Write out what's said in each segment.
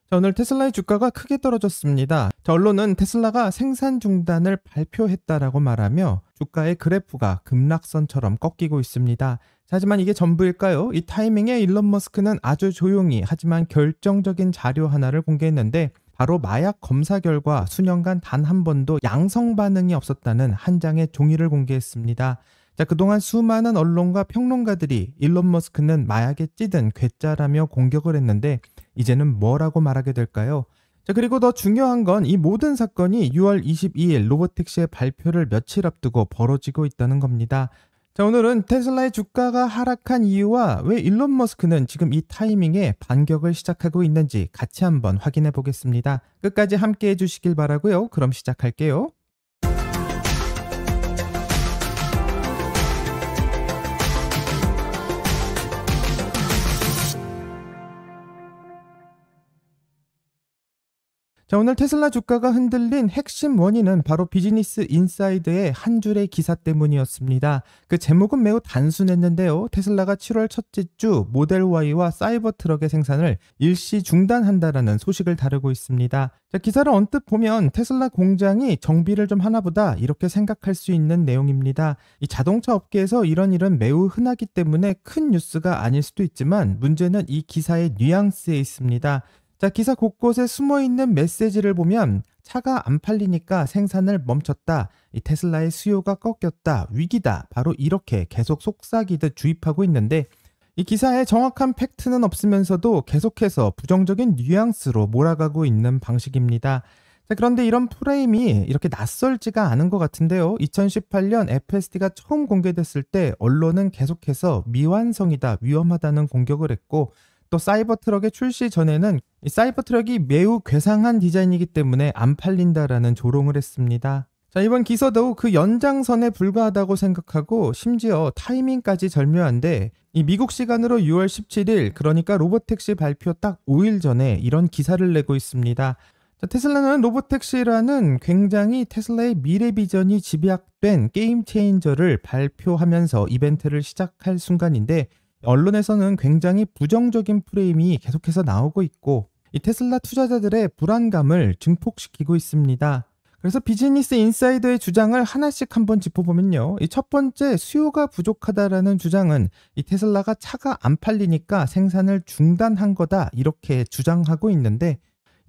자, 오늘 테슬라의 주가가 크게 떨어졌습니다. 자, 언론은 테슬라가 생산 중단을 발표했다라고 말하며 주가의 그래프가 급락선처럼 꺾이고 있습니다. 자, 하지만 이게 전부일까요? 이 타이밍에 일론 머스크는 아주 조용히 하지만 결정적인 자료 하나를 공개했는데 바로 마약 검사 결과 수년간 단 한 번도 양성 반응이 없었다는 한 장의 종이를 공개했습니다. 자, 그동안 수많은 언론과 평론가들이 일론 머스크는 마약에 찌든 괴짜라며 공격을 했는데 이제는 뭐라고 말하게 될까요? 자, 그리고 더 중요한 건 이 모든 사건이 6월 22일 로보택시의 발표를 며칠 앞두고 벌어지고 있다는 겁니다. 자, 오늘은 테슬라의 주가가 하락한 이유와 왜 일론 머스크는 지금 이 타이밍에 반격을 시작하고 있는지 같이 한번 확인해 보겠습니다. 끝까지 함께 해주시길 바라고요. 그럼 시작할게요. 자, 오늘 테슬라 주가가 흔들린 핵심 원인은 바로 비즈니스 인사이드의 한 줄의 기사 때문이었습니다. 그 제목은 매우 단순했는데요. 테슬라가 7월 첫째 주 모델 Y와 사이버 트럭의 생산을 일시 중단한다라는 소식을 다루고 있습니다. 자, 기사를 언뜻 보면 테슬라 공장이 정비를 좀 하나보다 이렇게 생각할 수 있는 내용입니다. 이 자동차 업계에서 이런 일은 매우 흔하기 때문에 큰 뉴스가 아닐 수도 있지만 문제는 이 기사의 뉘앙스에 있습니다. 자, 기사 곳곳에 숨어있는 메시지를 보면 차가 안 팔리니까 생산을 멈췄다, 이 테슬라의 수요가 꺾였다, 위기다, 바로 이렇게 계속 속삭이듯 주입하고 있는데 이 기사에 정확한 팩트는 없으면서도 계속해서 부정적인 뉘앙스로 몰아가고 있는 방식입니다. 자, 그런데 이런 프레임이 이렇게 낯설지가 않은 것 같은데요. 2018년 FSD가 처음 공개됐을 때 언론은 계속해서 미완성이다, 위험하다는 공격을 했고 또 사이버 트럭의 출시 전에는 이 사이버 트럭이 매우 괴상한 디자인이기 때문에 안 팔린다라는 조롱을 했습니다. 자, 이번 기사도 그 연장선에 불과하다고 생각하고 심지어 타이밍까지 절묘한데 이 미국 시간으로 6월 17일 그러니까 로보택시 발표 딱 5일 전에 이런 기사를 내고 있습니다. 자, 테슬라는 로보택시라는 굉장히 테슬라의 미래 비전이 집약된 게임 체인저를 발표하면서 이벤트를 시작할 순간인데 언론에서는 굉장히 부정적인 프레임이 계속해서 나오고 있고 이 테슬라 투자자들의 불안감을 증폭시키고 있습니다. 그래서 비즈니스 인사이더의 주장을 하나씩 한번 짚어보면요. 이 첫 번째 수요가 부족하다라는 주장은 이 테슬라가 차가 안 팔리니까 생산을 중단한 거다 이렇게 주장하고 있는데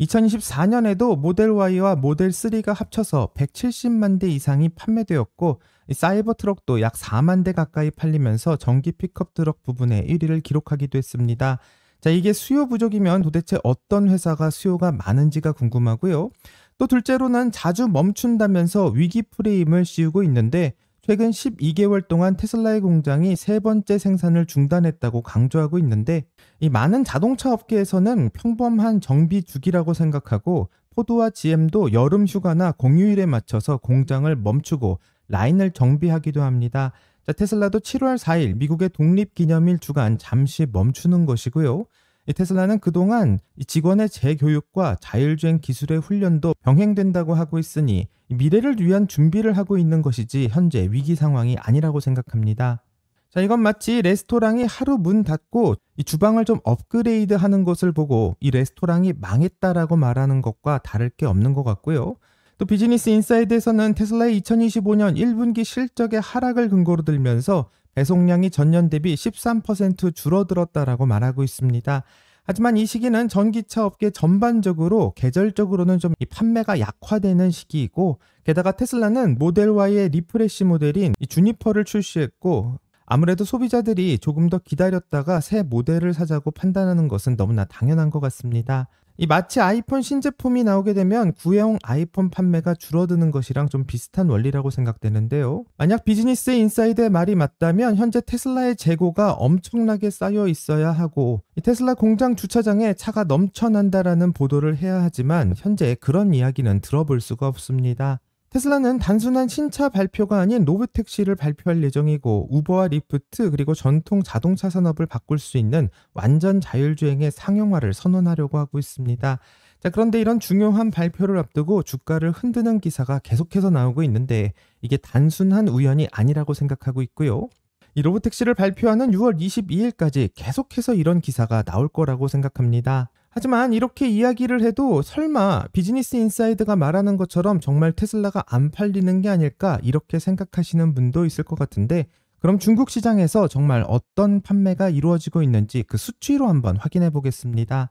2024년에도 모델 Y와 모델 3가 합쳐서 170만 대 이상이 판매되었고 사이버 트럭도 약 4만 대 가까이 팔리면서 전기 픽업 트럭 부분에 1위를 기록하기도 했습니다. 자, 이게 수요 부족이면 도대체 어떤 회사가 수요가 많은지가 궁금하고요. 또 둘째로는 자주 멈춘다면서 위기 프레임을 씌우고 있는데 최근 12개월 동안 테슬라의 공장이 세 번째 생산을 중단했다고 강조하고 있는데 이 많은 자동차 업계에서는 평범한 정비 주기라고 생각하고 포드와 GM도 여름 휴가나 공휴일에 맞춰서 공장을 멈추고 라인을 정비하기도 합니다. 자, 테슬라도 7월 4일 미국의 독립기념일 주간 잠시 멈추는 것이고요. 이 테슬라는 그동안 이 직원의 재교육과 자율주행 기술의 훈련도 병행된다고 하고 있으니 미래를 위한 준비를 하고 있는 것이지 현재 위기 상황이 아니라고 생각합니다. 자, 이건 마치 레스토랑이 하루 문 닫고 이 주방을 좀 업그레이드 하는 것을 보고 이 레스토랑이 망했다라고 말하는 것과 다를 게 없는 것 같고요. 또 비즈니스 인사이드에서는 테슬라의 2025년 1분기 실적의 하락을 근거로 들면서 배송량이 전년 대비 13% 줄어들었다라고 말하고 있습니다. 하지만 이 시기는 전기차 업계 전반적으로 계절적으로는 좀 이 판매가 약화되는 시기이고 게다가 테슬라는 모델 Y의 리프레시 모델인 이 주니퍼를 출시했고 아무래도 소비자들이 조금 더 기다렸다가 새 모델을 사자고 판단하는 것은 너무나 당연한 것 같습니다. 이 마치 아이폰 신제품이 나오게 되면 구형 아이폰 판매가 줄어드는 것이랑 좀 비슷한 원리라고 생각되는데요. 만약 비즈니스 인사이드의 말이 맞다면 현재 테슬라의 재고가 엄청나게 쌓여 있어야 하고 이 테슬라 공장 주차장에 차가 넘쳐난다라는 보도를 해야 하지만 현재 그런 이야기는 들어볼 수가 없습니다. 테슬라는 단순한 신차 발표가 아닌 로보택시를 발표할 예정이고 우버와 리프트 그리고 전통 자동차 산업을 바꿀 수 있는 완전 자율주행의 상용화를 선언하려고 하고 있습니다. 자, 그런데 이런 중요한 발표를 앞두고 주가를 흔드는 기사가 계속해서 나오고 있는데 이게 단순한 우연이 아니라고 생각하고 있고요. 이 로보택시를 발표하는 6월 22일까지 계속해서 이런 기사가 나올 거라고 생각합니다. 하지만 이렇게 이야기를 해도 설마 비즈니스 인사이드가 말하는 것처럼 정말 테슬라가 안 팔리는 게 아닐까 이렇게 생각하시는 분도 있을 것 같은데, 그럼 중국 시장에서 정말 어떤 판매가 이루어지고 있는지 그 수치로 한번 확인해 보겠습니다.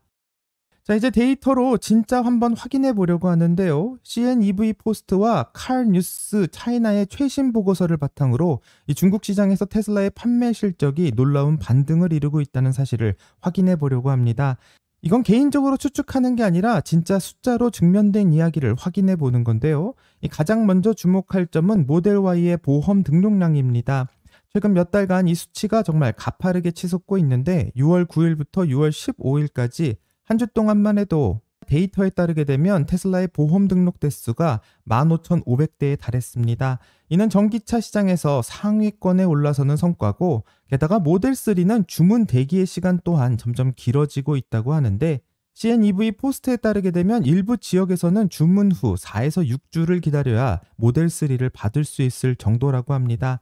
자, 이제 데이터로 진짜 한번 확인해 보려고 하는데요. CNEV 포스트와 칼뉴스 차이나의 최신 보고서를 바탕으로 이 중국 시장에서 테슬라의 판매 실적이 놀라운 반등을 이루고 있다는 사실을 확인해 보려고 합니다. 이건 개인적으로 추측하는 게 아니라 진짜 숫자로 증명된 이야기를 확인해 보는 건데요. 이 가장 먼저 주목할 점은 모델 Y의 보험 등록량입니다. 최근 몇 달간 이 수치가 정말 가파르게 치솟고 있는데 6월 9일부터 6월 15일까지 한 주 동안만 해도 데이터에 따르게 되면 테슬라의 보험 등록 대수가 15,500대에 달했습니다. 이는 전기차 시장에서 상위권에 올라서는 성과고, 게다가 모델 3는 주문 대기의 시간 또한 점점 길어지고 있다고 하는데, CNEV 포스트에 따르게 되면 일부 지역에서는 주문 후 4에서 6주를 기다려야 모델 3를 받을 수 있을 정도라고 합니다.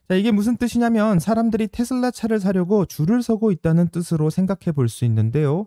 자, 이게 무슨 뜻이냐면 사람들이 테슬라 차를 사려고 줄을 서고 있다는 뜻으로 생각해 볼 수 있는데요.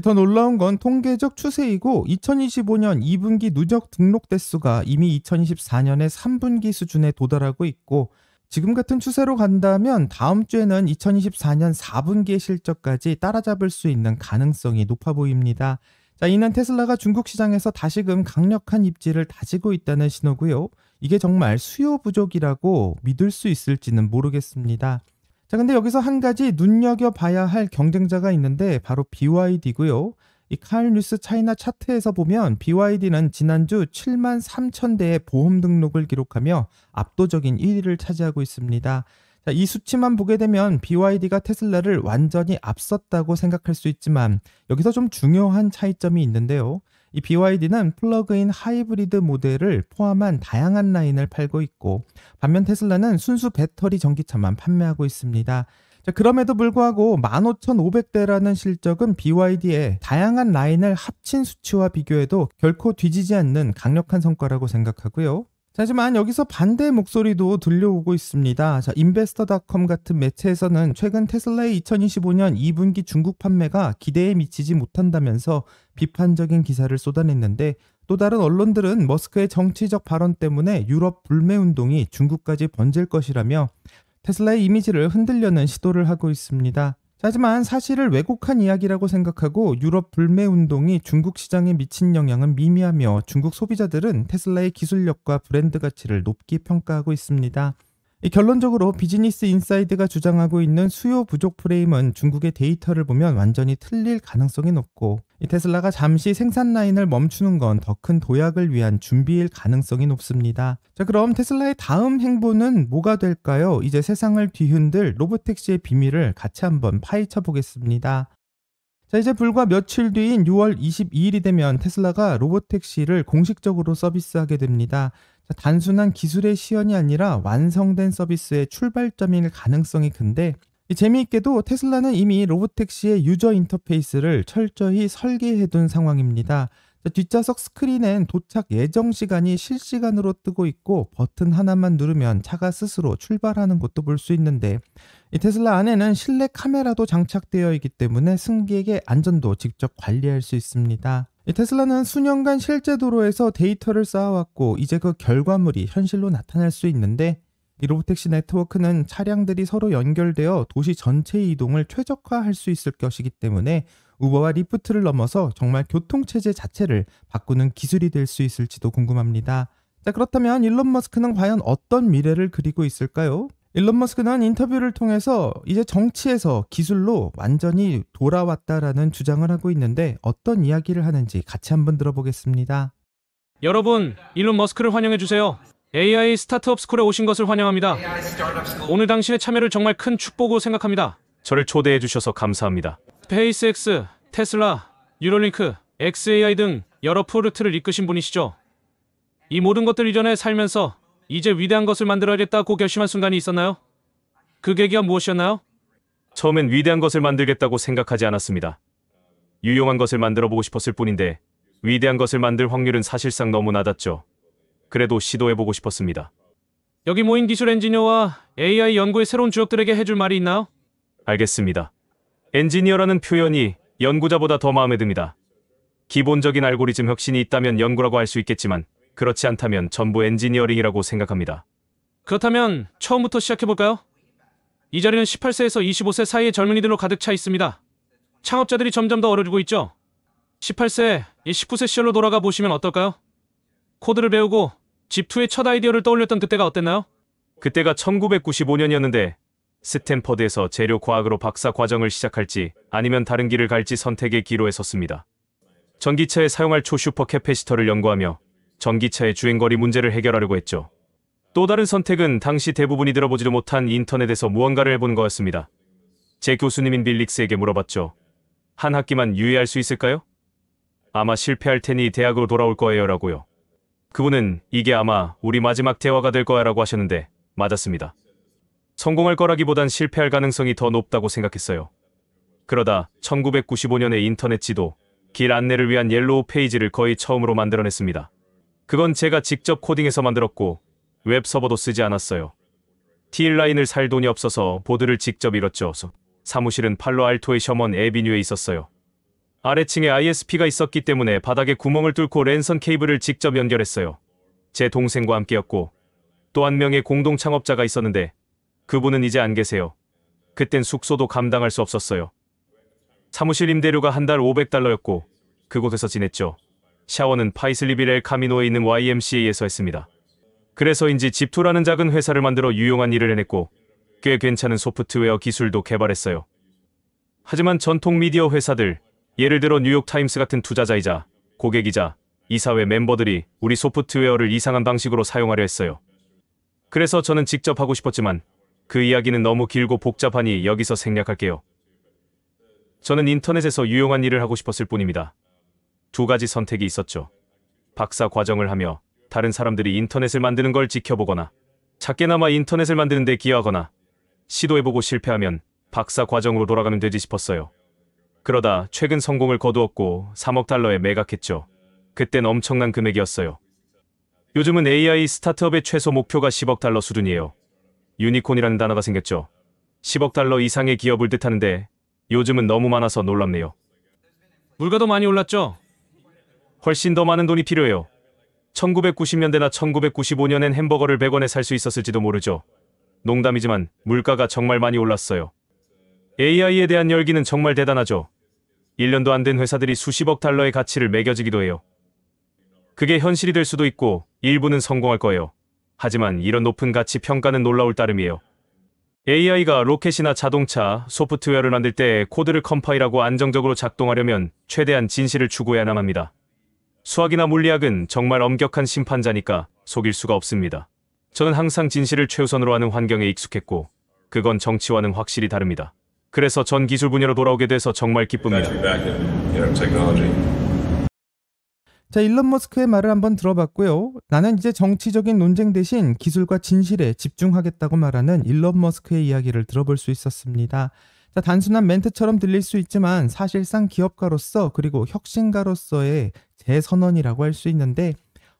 더 놀라운 건 통계적 추세이고 2025년 2분기 누적 등록 대수가 이미 2024년의 3분기 수준에 도달하고 있고, 지금 같은 추세로 간다면 다음 주에는 2024년 4분기의 실적까지 따라잡을 수 있는 가능성이 높아 보입니다. 자, 이는 테슬라가 중국 시장에서 다시금 강력한 입지를 다지고 있다는 신호고요. 이게 정말 수요 부족이라고 믿을 수 있을지는 모르겠습니다. 자, 근데 여기서 한 가지 눈여겨봐야 할 경쟁자가 있는데 바로 BYD고요. 이 칼뉴스 차이나 차트에서 보면 BYD는 지난주 7만 3천 대의 보험 등록을 기록하며 압도적인 1위를 차지하고 있습니다. 자, 이 수치만 보게 되면 BYD가 테슬라를 완전히 앞섰다고 생각할 수 있지만 여기서 좀 중요한 차이점이 있는데요. 이 BYD는 플러그인 하이브리드 모델을 포함한 다양한 라인을 팔고 있고, 반면 테슬라는 순수 배터리 전기차만 판매하고 있습니다. 자, 그럼에도 불구하고 15,500대라는 실적은 BYD의 다양한 라인을 합친 수치와 비교해도 결코 뒤지지 않는 강력한 성과라고 생각하고요. 자, 하지만 여기서 반대의 목소리도 들려오고 있습니다. 자, 인베스터닷컴 같은 매체에서는 최근 테슬라의 2025년 2분기 중국 판매가 기대에 미치지 못한다면서 비판적인 기사를 쏟아냈는데, 또 다른 언론들은 머스크의 정치적 발언 때문에 유럽 불매 운동이 중국까지 번질 것이라며 테슬라의 이미지를 흔들려는 시도를 하고 있습니다. 하지만 사실을 왜곡한 이야기라고 생각하고 유럽 불매 운동이 중국 시장에 미친 영향은 미미하며 중국 소비자들은 테슬라의 기술력과 브랜드 가치를 높게 평가하고 있습니다. 결론적으로 비즈니스 인사이드가 주장하고 있는 수요 부족 프레임은 중국의 데이터를 보면 완전히 틀릴 가능성이 높고, 이 테슬라가 잠시 생산 라인을 멈추는 건 더 큰 도약을 위한 준비일 가능성이 높습니다. 자, 그럼 테슬라의 다음 행보는 뭐가 될까요? 이제 세상을 뒤흔들 로보택시의 비밀을 같이 한번 파헤쳐 보겠습니다. 자, 이제 불과 며칠 뒤인 6월 22일이 되면 테슬라가 로보택시를 공식적으로 서비스하게 됩니다. 자, 단순한 기술의 시연이 아니라 완성된 서비스의 출발점일 가능성이 큰데, 재미있게도 테슬라는 이미 로보택시의 유저 인터페이스를 철저히 설계해둔 상황입니다. 자, 뒷좌석 스크린엔 도착 예정 시간이 실시간으로 뜨고 있고 버튼 하나만 누르면 차가 스스로 출발하는 것도 볼 수 있는데, 이 테슬라 안에는 실내 카메라도 장착되어 있기 때문에 승객의 안전도 직접 관리할 수 있습니다. 이 테슬라는 수년간 실제 도로에서 데이터를 쌓아왔고 이제 그 결과물이 현실로 나타날 수 있는데, 이 로보택시 네트워크는 차량들이 서로 연결되어 도시 전체의 이동을 최적화할 수 있을 것이기 때문에 우버와 리프트를 넘어서 정말 교통체제 자체를 바꾸는 기술이 될 수 있을지도 궁금합니다. 자, 그렇다면 일론 머스크는 과연 어떤 미래를 그리고 있을까요? 일론 머스크는 인터뷰를 통해서 이제 정치에서 기술로 완전히 돌아왔다라는 주장을 하고 있는데, 어떤 이야기를 하는지 같이 한번 들어보겠습니다. 여러분, 일론 머스크를 환영해주세요. AI 스타트업 스쿨에 오신 것을 환영합니다. 오늘 당신의 참여를 정말 큰 축복으로 생각합니다. 저를 초대해 주셔서 감사합니다. 스페이스X, 테슬라, 뉴럴링크, XAI 등 여러 프로젝트를 이끄신 분이시죠. 이 모든 것들 이전에 살면서 이제 위대한 것을 만들어야겠다고 결심한 순간이 있었나요? 그 계기가 무엇이었나요? 처음엔 위대한 것을 만들겠다고 생각하지 않았습니다. 유용한 것을 만들어 보고 싶었을 뿐인데 위대한 것을 만들 확률은 사실상 너무 낮았죠. 그래도 시도해보고 싶었습니다. 여기 모인 기술 엔지니어와 AI 연구의 새로운 주역들에게 해줄 말이 있나요? 알겠습니다. 엔지니어라는 표현이 연구자보다 더 마음에 듭니다. 기본적인 알고리즘 혁신이 있다면 연구라고 할 수 있겠지만 그렇지 않다면 전부 엔지니어링이라고 생각합니다. 그렇다면 처음부터 시작해볼까요? 이 자리는 18세에서 25세 사이의 젊은이들로 가득 차 있습니다. 창업자들이 점점 더 어려지고 있죠. 18세, 19세 시절로 돌아가 보시면 어떨까요? 코드를 배우고 집2의 첫 아이디어를 떠올렸던 그때가 어땠나요? 그때가 1995년이었는데 스탠퍼드에서 재료과학으로 박사 과정을 시작할지 아니면 다른 길을 갈지 선택의 기로에 섰습니다. 전기차에 사용할 초슈퍼 캐패시터를 연구하며 전기차의 주행거리 문제를 해결하려고 했죠. 또 다른 선택은 당시 대부분이 들어보지도 못한 인터넷에서 무언가를 해보는 거였습니다. 제 교수님인 빌릭스에게 물어봤죠. 한 학기만 유예할 수 있을까요? 아마 실패할 테니 대학으로 돌아올 거예요 라고요. 그분은 이게 아마 우리 마지막 대화가 될 거야 라고 하셨는데 맞았습니다. 성공할 거라기보단 실패할 가능성이 더 높다고 생각했어요. 그러다 1995년에 인터넷 지도, 길 안내를 위한 옐로우 페이지를 거의 처음으로 만들어냈습니다. 그건 제가 직접 코딩해서 만들었고 웹 서버도 쓰지 않았어요. T라인을 살 돈이 없어서 보드를 직접 잃었죠. 사무실은 팔로알토의 셔먼 애비뉴에 있었어요. 아래층에 ISP가 있었기 때문에 바닥에 구멍을 뚫고 랜선 케이블을 직접 연결했어요. 제 동생과 함께였고 또 한 명의 공동 창업자가 있었는데 그분은 이제 안 계세요. 그땐 숙소도 감당할 수 없었어요. 사무실 임대료가 한 달 $500였고 그곳에서 지냈죠. 샤워는 파이슬리빌 엘 카미노에 있는 YMCA에서 했습니다. 그래서인지 집2라는 작은 회사를 만들어 유용한 일을 해냈고 꽤 괜찮은 소프트웨어 기술도 개발했어요. 하지만 전통 미디어 회사들, 예를 들어 뉴욕타임스 같은 투자자이자 고객이자 이사회 멤버들이 우리 소프트웨어를 이상한 방식으로 사용하려 했어요. 그래서 저는 직접 하고 싶었지만 그 이야기는 너무 길고 복잡하니 여기서 생략할게요. 저는 인터넷에서 유용한 일을 하고 싶었을 뿐입니다. 두 가지 선택이 있었죠. 박사 과정을 하며 다른 사람들이 인터넷을 만드는 걸 지켜보거나 작게나마 인터넷을 만드는 데 기여하거나 시도해보고 실패하면 박사 과정으로 돌아가면 되지 싶었어요. 그러다 최근 성공을 거두었고 $3억 매각했죠. 그땐 엄청난 금액이었어요. 요즘은 AI 스타트업의 최소 목표가 $10억 수준이에요. 유니콘이라는 단어가 생겼죠. $10억 이상의 기업을 뜻하는데 요즘은 너무 많아서 놀랍네요. 물가도 많이 올랐죠? 훨씬 더 많은 돈이 필요해요. 1990년대나 1995년엔 햄버거를 100원에 살 수 있었을지도 모르죠. 농담이지만 물가가 정말 많이 올랐어요. AI에 대한 열기는 정말 대단하죠. 1년도 안 된 회사들이 수십억 달러의 가치를 매겨지기도 해요. 그게 현실이 될 수도 있고 일부는 성공할 거예요. 하지만 이런 높은 가치 평가는 놀라울 따름이에요. AI가 로켓이나 자동차, 소프트웨어를 만들 때 코드를 컴파일하고 안정적으로 작동하려면 최대한 진실을 추구해야만 합니다. 수학이나 물리학은 정말 엄격한 심판자니까 속일 수가 없습니다. 저는 항상 진실을 최우선으로 하는 환경에 익숙했고 그건 정치와는 확실히 다릅니다. 그래서 전 기술 분야로 돌아오게 돼서 정말 기쁩니다. 자, 일론 머스크의 말을 한번 들어봤고요. 나는 이제 정치적인 논쟁 대신 기술과 진실에 집중하겠다고 말하는 일론 머스크의 이야기를 들어볼 수 있었습니다. 자, 단순한 멘트처럼 들릴 수 있지만 사실상 기업가로서 그리고 혁신가로서의 재선언이라고 할 수 있는데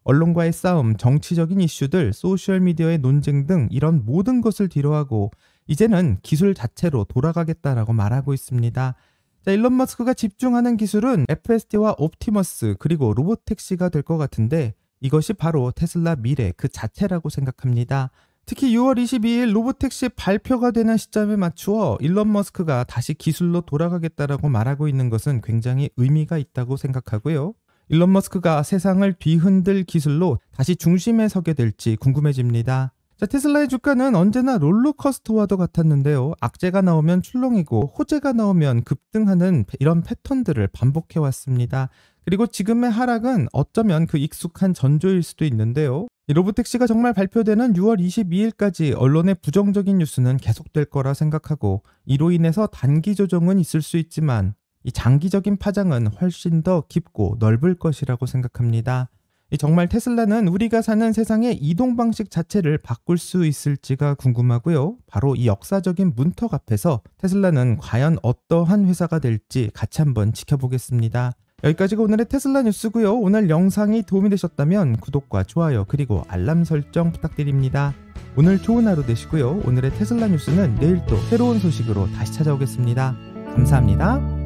언론과의 싸움, 정치적인 이슈들, 소셜미디어의 논쟁 등 이런 모든 것을 뒤로하고 이제는 기술 자체로 돌아가겠다라고 말하고 있습니다. 자, 일론 머스크가 집중하는 기술은 FSD와 옵티머스 그리고 로보택시가 될 것 같은데 이것이 바로 테슬라 미래 그 자체라고 생각합니다. 특히 6월 22일 로보택시 발표가 되는 시점에 맞추어 일론 머스크가 다시 기술로 돌아가겠다라고 말하고 있는 것은 굉장히 의미가 있다고 생각하고요. 일론 머스크가 세상을 뒤흔들 기술로 다시 중심에 서게 될지 궁금해집니다. 자, 테슬라의 주가는 언제나 롤러코스터와도 같았는데요. 악재가 나오면 출렁이고 호재가 나오면 급등하는 이런 패턴들을 반복해왔습니다. 그리고 지금의 하락은 어쩌면 그 익숙한 전조일 수도 있는데요. 이 로보택시가 정말 발표되는 6월 22일까지 언론의 부정적인 뉴스는 계속될 거라 생각하고 이로 인해서 단기 조정은 있을 수 있지만 이 장기적인 파장은 훨씬 더 깊고 넓을 것이라고 생각합니다. 정말 테슬라는 우리가 사는 세상의 이동 방식 자체를 바꿀 수 있을지가 궁금하고요. 바로 이 역사적인 문턱 앞에서 테슬라는 과연 어떠한 회사가 될지 같이 한번 지켜보겠습니다. 여기까지가 오늘의 테슬라 뉴스고요. 오늘 영상이 도움이 되셨다면 구독과 좋아요 그리고 알람 설정 부탁드립니다. 오늘 좋은 하루 되시고요. 오늘의 테슬라 뉴스는 내일 또 새로운 소식으로 다시 찾아오겠습니다. 감사합니다.